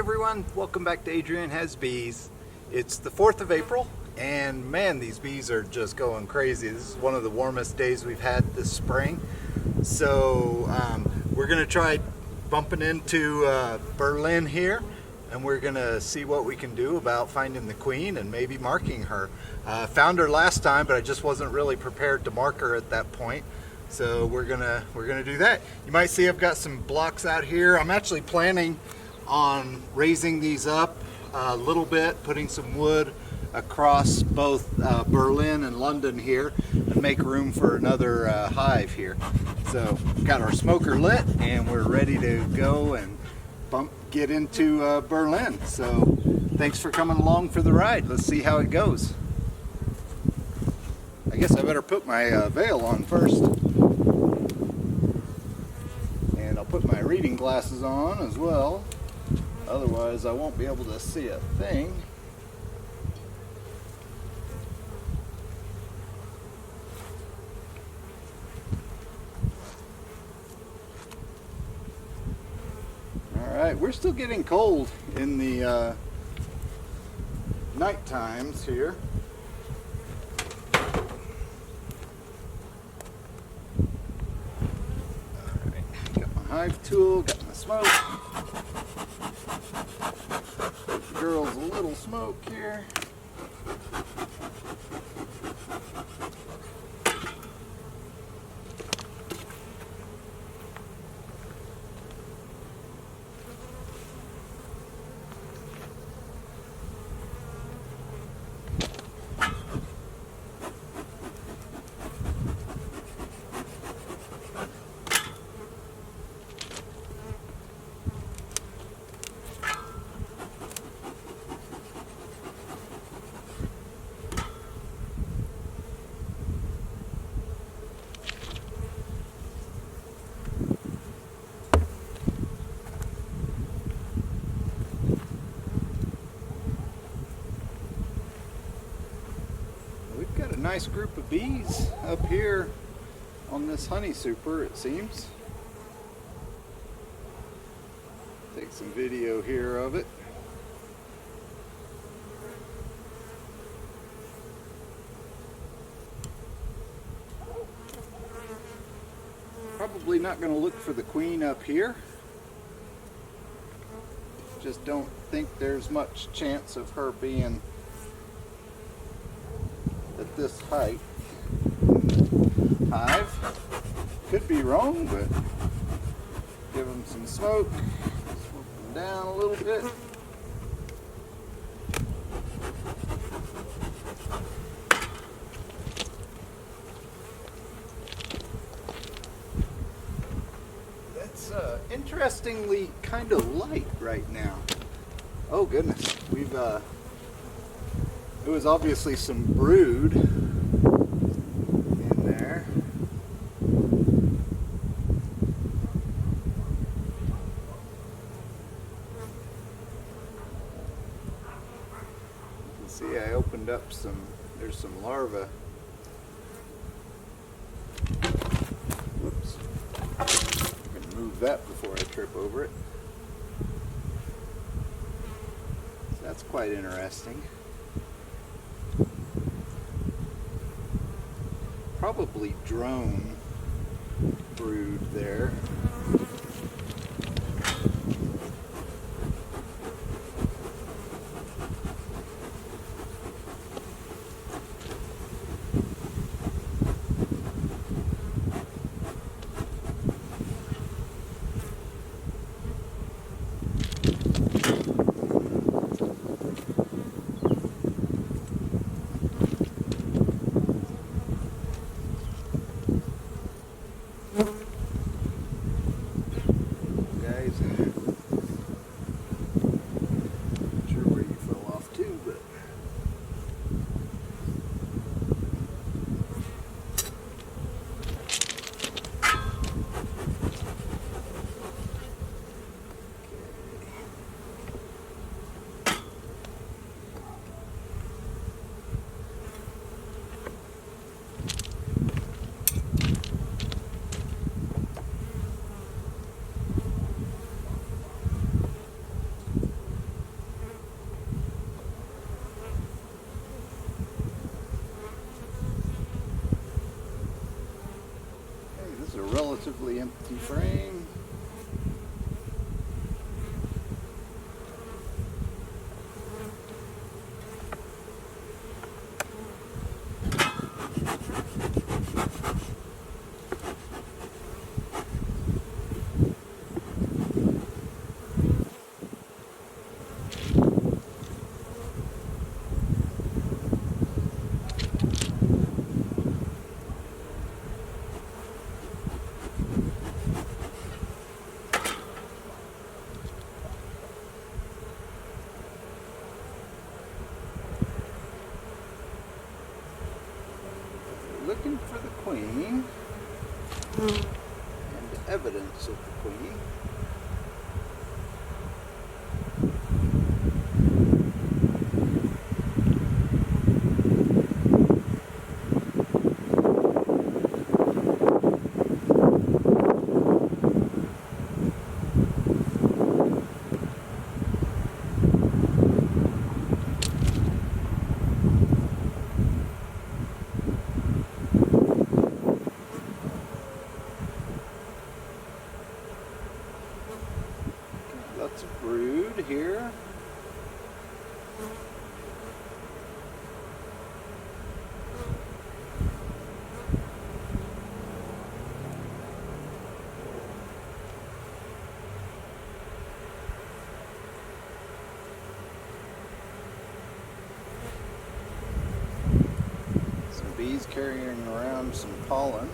everyone, welcome back to Adrian Has Bees. It's the 4th of April and man, these bees are just going crazy. This is one of the warmest days we've had this spring. So we're going to try bumping into Berlin here, and we're going to see what we can do about finding the queen and maybe marking her. Found her last time, but I just wasn't really prepared to mark her at that point. So we're gonna do that. You might see I've got some blocks out here. I'm actually planning on raising these up a little bit, putting some wood across both Berlin and London here, and make room for another hive here. So got our smoker lit and we're ready to go and get into Berlin. So thanks for coming along for the ride. Let's see how it goes. I guess I better put my veil on first. And I'll put my reading glasses on as well. Otherwise I won't be able to see a thing. Alright, we're still getting cold in the night times here. Alright, got my hive tool, got my smoke. Give the girls a little smoke here. Nice group of bees up here on this honey super, it seems. Take some video here of it. Probably not going to look for the queen up here. Just don't think there's much chance of her being at this height in the hive. Could be wrong, but give them some smoke, swoop them down a little bit. That's interestingly kind of light right now. Oh goodness, we've it was obviously some brood in there. You can see I opened up there's some larvae. Whoops. I'm going to move that before I trip over it. So that's quite interesting. Probably drone brood there. relatively empty frame. Looking for the queen and evidence of the queen. Lots of brood here. Some bees carrying around some pollen.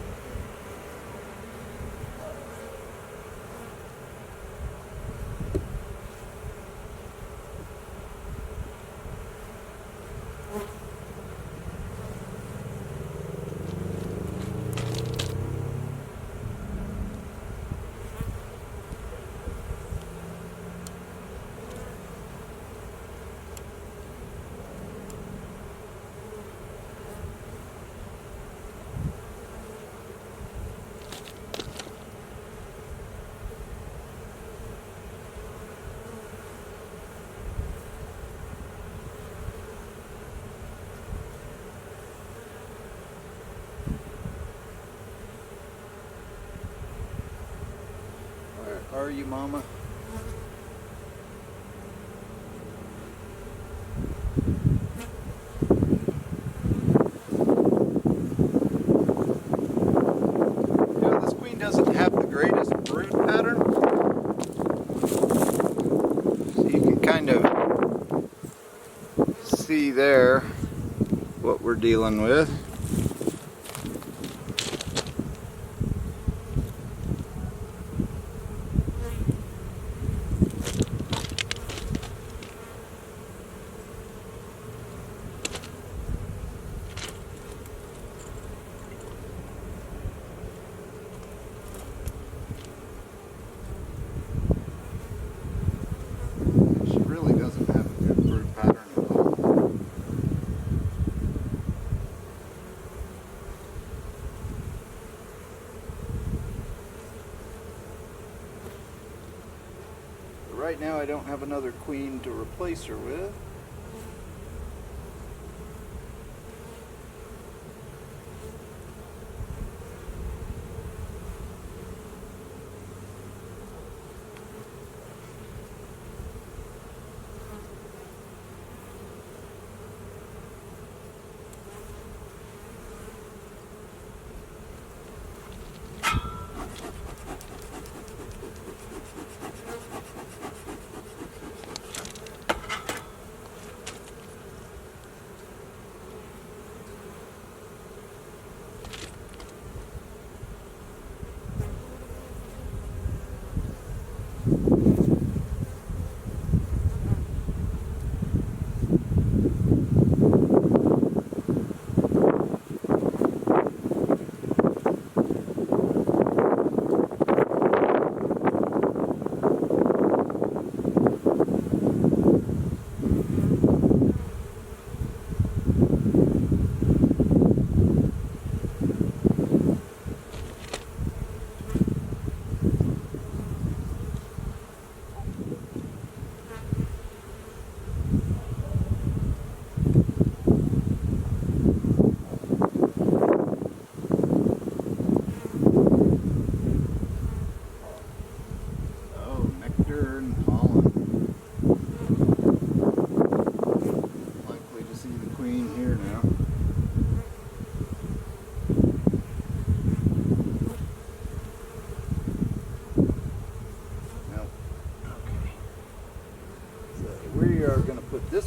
Where are you, Mama? Now, this queen doesn't have the greatest brood pattern, so you can kind of see there what we're dealing with. Really doesn't have a good brood pattern at all. But right now I don't have another queen to replace her with.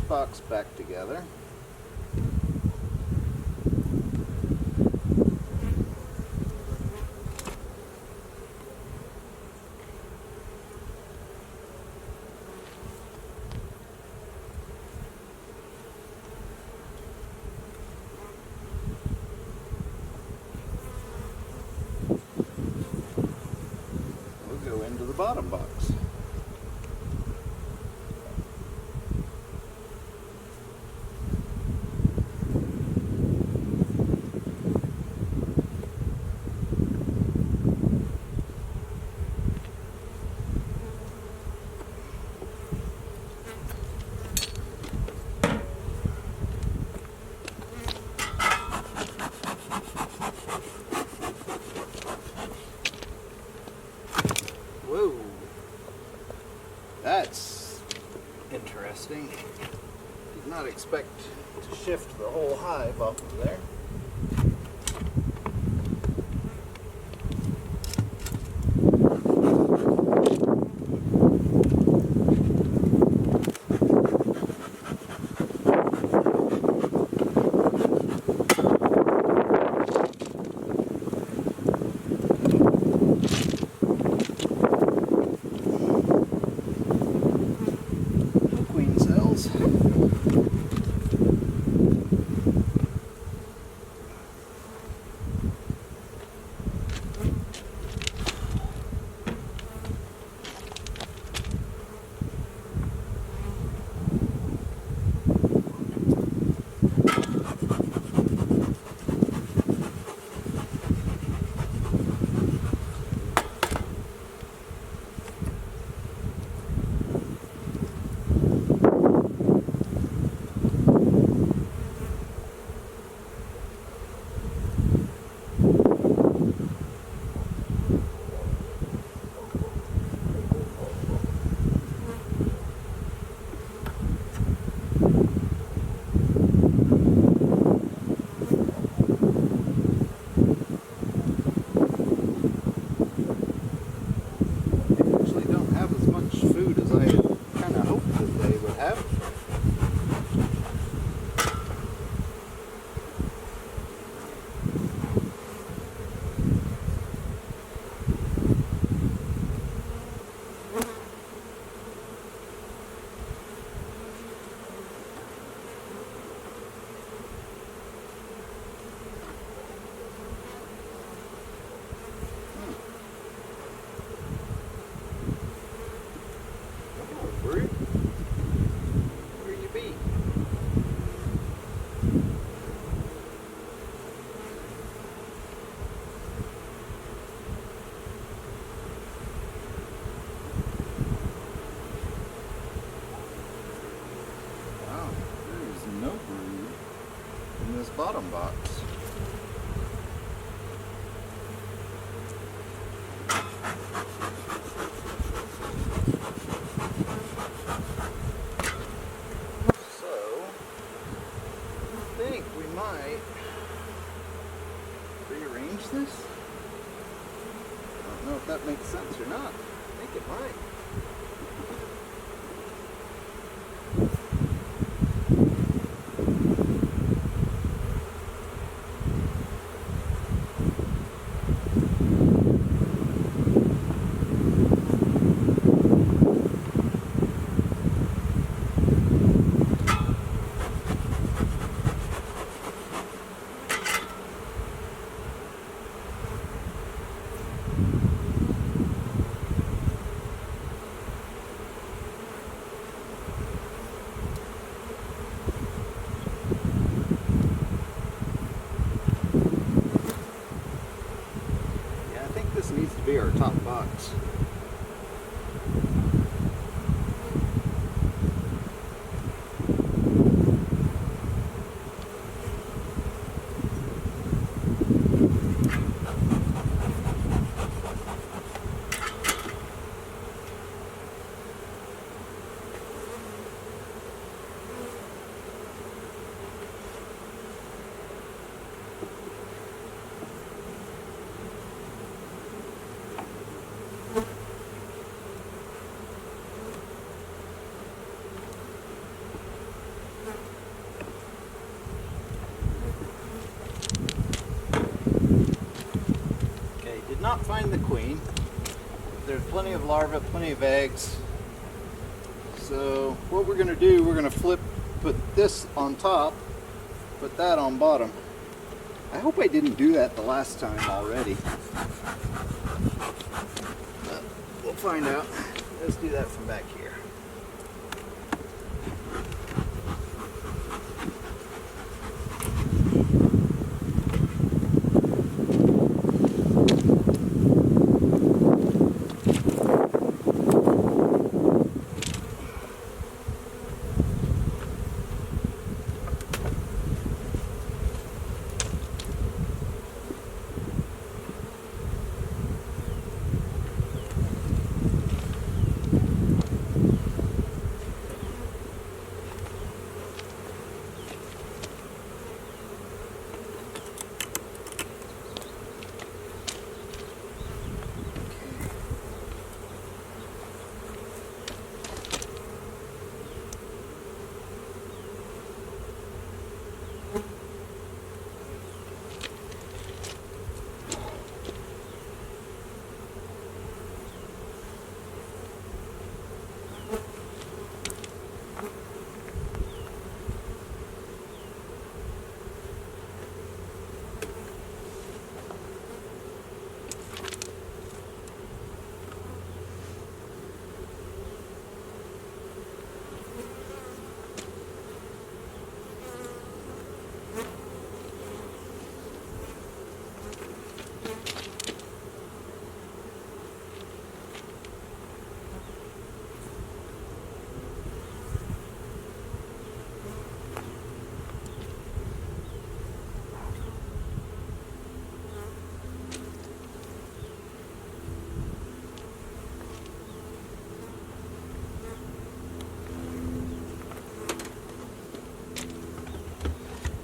box back together. We'll go into the bottom box. Whoa, that's interesting. Did not expect to shift the whole hive off of there. Queen cells. Where you be? Wow, there is no brood in this bottom box. I think we might rearrange this. I don't know if that makes sense or not. I think it might. This needs to be our top box. find the queen. There's plenty of larvae, plenty of eggs. So what we're going to do, we're going to put this on top, put that on bottom. I hope I didn't do that the last time already. But we'll find out. Let's do that from back here.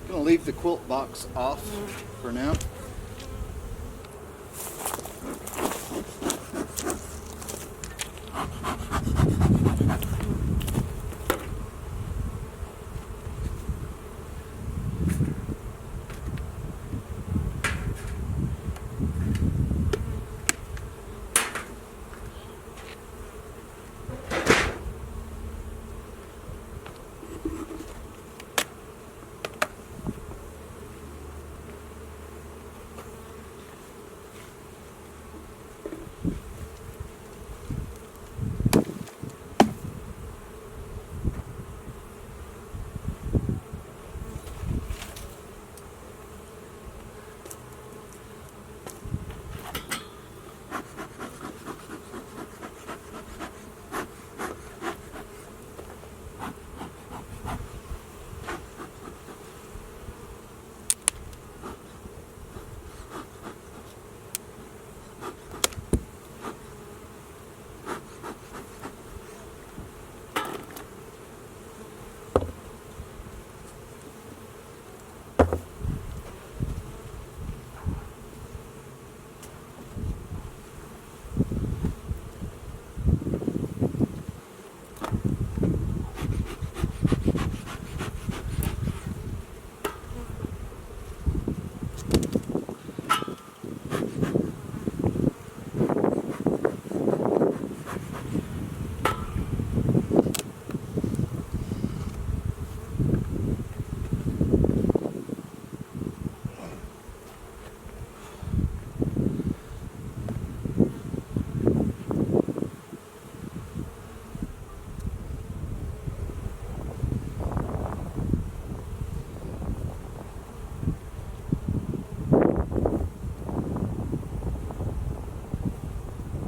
I'm going to leave the quilt box off for now.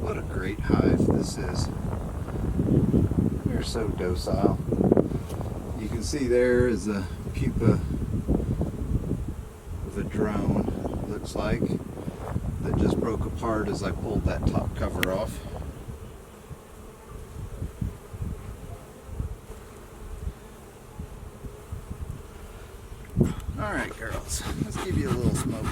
What a great hive this is. They're so docile. You can see there is a pupa of a drone, looks like, that just broke apart as I pulled that top cover off. Alright girls, let's give you a little smoke.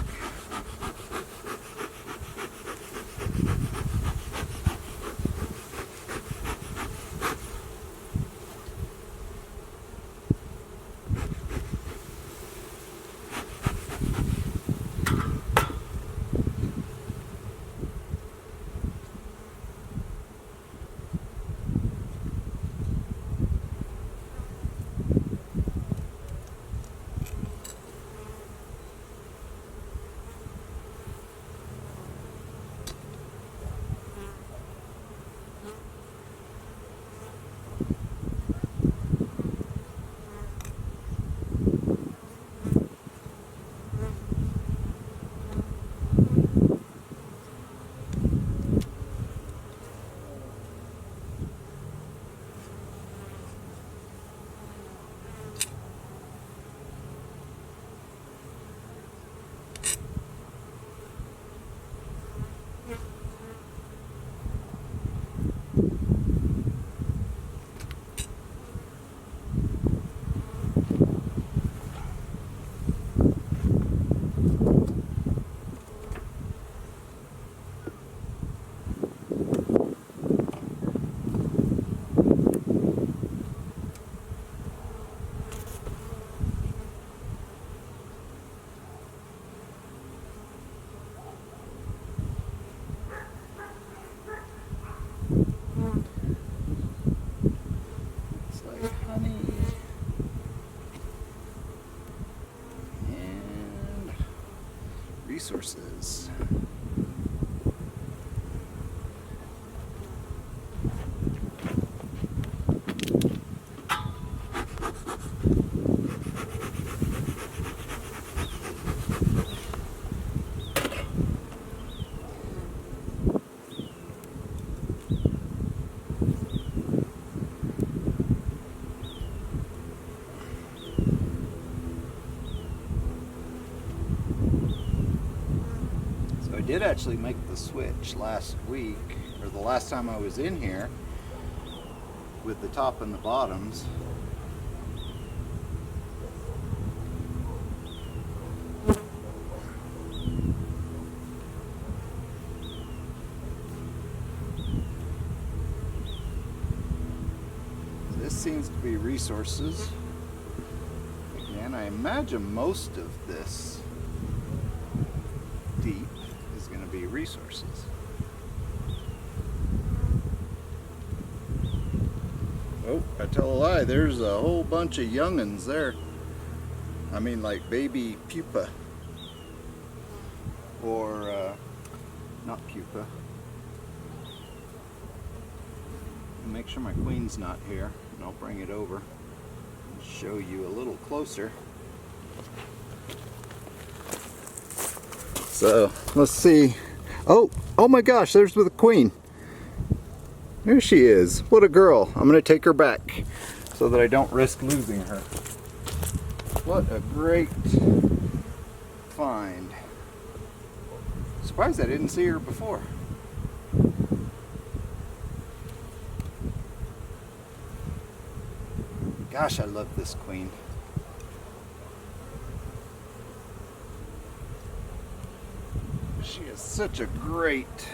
resources. I did actually make the switch last week, or the last time I was in here, with the top and the bottoms. This seems to be resources. Again, I imagine most of this deep is going to be resources. Oh, I tell a lie, there's a whole bunch of young'uns there. I mean, like baby pupa. Or, not pupa. Make sure my queen's not here, and I'll bring it over and show you a little closer. So let's see. Oh my gosh, there's the queen. There she is. What a girl. I'm going to take her back so that I don't risk losing her. What a great find. Surprised I didn't see her before. Gosh, I love this queen. She is such a great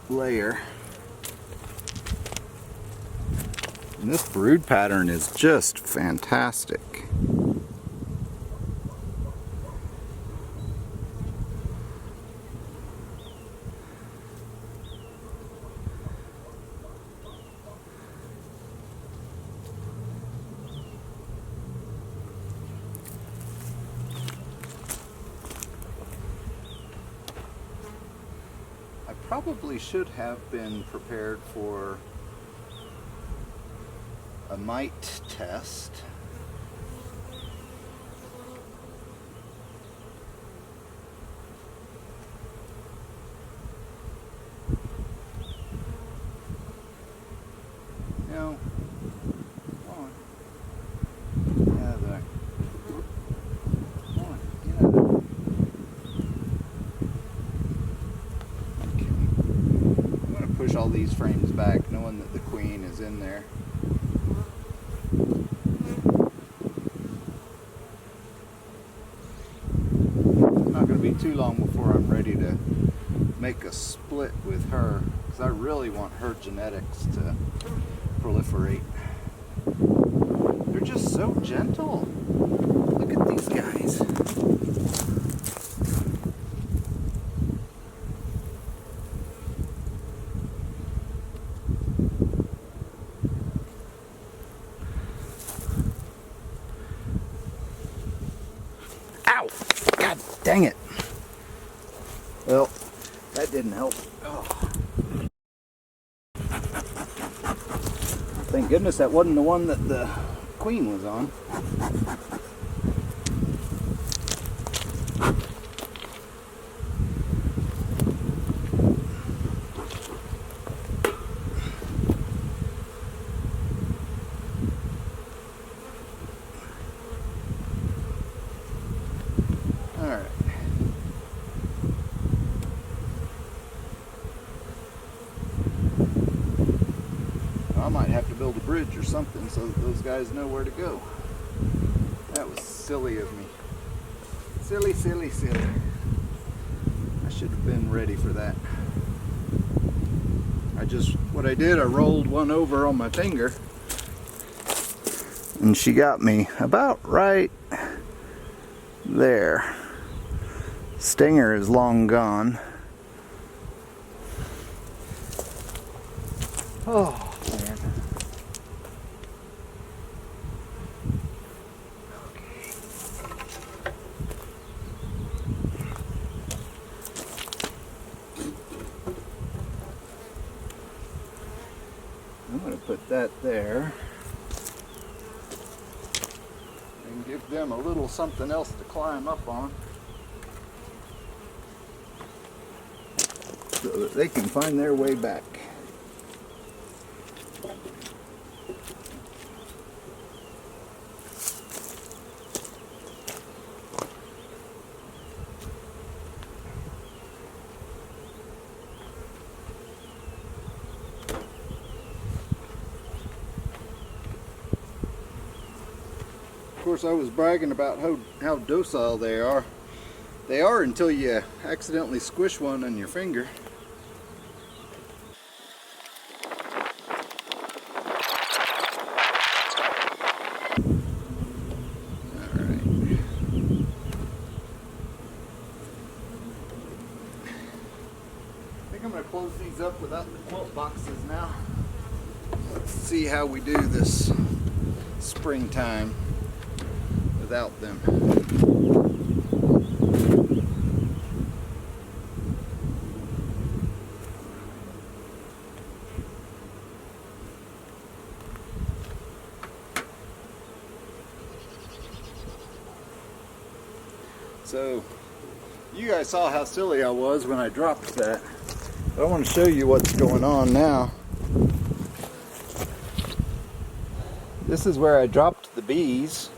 layer. And this brood pattern is just fantastic. Probably should have been prepared for a mite test. No. Come on. Get out of there. Come on, get out of there. Push all these frames back, knowing that the queen is in there. It's not going to be too long before I'm ready to make a split with her, because I really want her genetics to proliferate. They're just so gentle. Look at these guys. Ow! God dang it. Well, that didn't help. Oh. Thank goodness that wasn't the one that the queen was on. Alright. I might have to build a bridge or something so that those guys know where to go. That was silly of me. Silly, silly, silly. I should have been ready for that. What I did, I rolled one over on my finger and she got me about right there. Stinger is long gone. Oh, man. Okay. that there. And give them a little something else to climb up on, so that they can find their way back. Of course, I was bragging about how docile they are. They are until you accidentally squish one on your finger. Alright. I think I'm going to close these up without the quilt boxes now. Let's see how we do this springtime without them. So, you guys saw how silly I was when I dropped that. But I want to show you what's going on now. This is where I dropped the bees.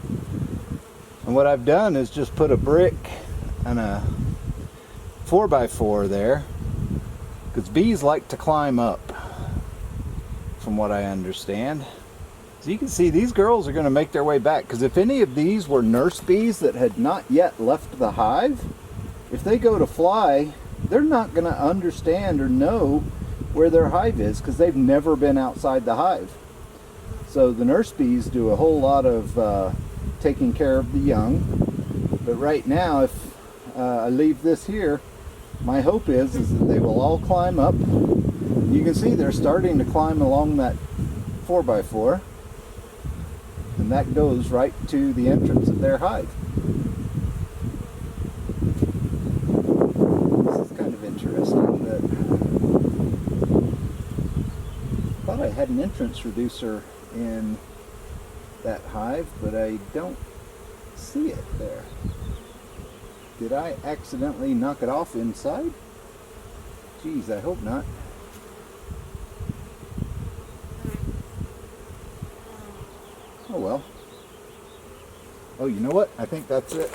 And what I've done is just put a brick and a 4x4 there. Because bees like to climb up, from what I understand. So you can see these girls are going to make their way back, because if any of these were nurse bees that had not yet left the hive, if they go to fly, they're not going to understand or know where their hive is, because they've never been outside the hive. So the nurse bees do a whole lot of taking care of the young. But right now, if I leave this here, my hope is that they will all climb up. You can see they're starting to climb along that 4x4. And that goes right to the entrance of their hive. This is kind of interesting. That I thought I had an entrance reducer in that hive, but I don't see it there. Did I accidentally knock it off inside? Geez, I hope not. Oh well. Oh, you know what? I think that's it.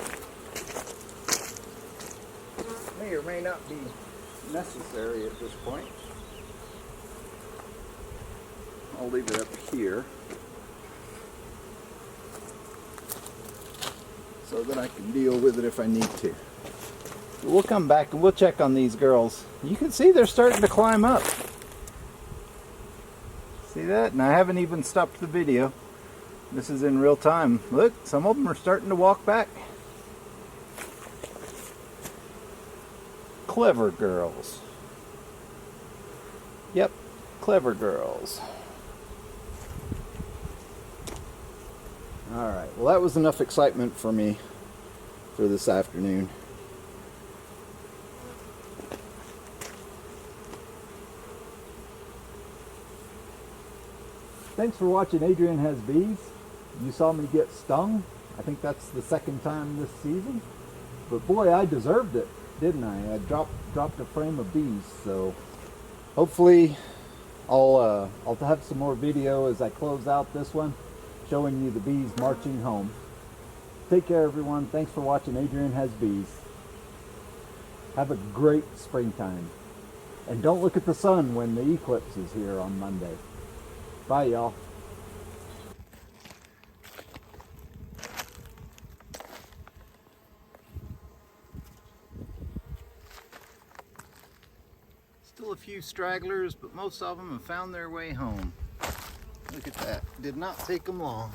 May or may not be necessary at this point. I'll leave it up here so that I can deal with it if I need to. But we'll come back and we'll check on these girls. You can see they're starting to climb up. See that? And I haven't even stopped the video. This is in real time. Look, some of them are starting to walk back. Clever girls. Yep, clever girls. Alright, well that was enough excitement for me for this afternoon. Thanks for watching Adrian Has Bees. You saw me get stung. I think that's the second time this season. But boy, I deserved it, didn't I? I dropped a frame of bees. So hopefully I'll have some more video as I close out this one, showing you the bees marching home. Take care, everyone. Thanks for watching Adrian Has Bees. Have a great springtime. And don't look at the sun when the eclipse is here on Monday. Bye, y'all. Still a few stragglers, but most of them have found their way home. Look at that. Did not take them long.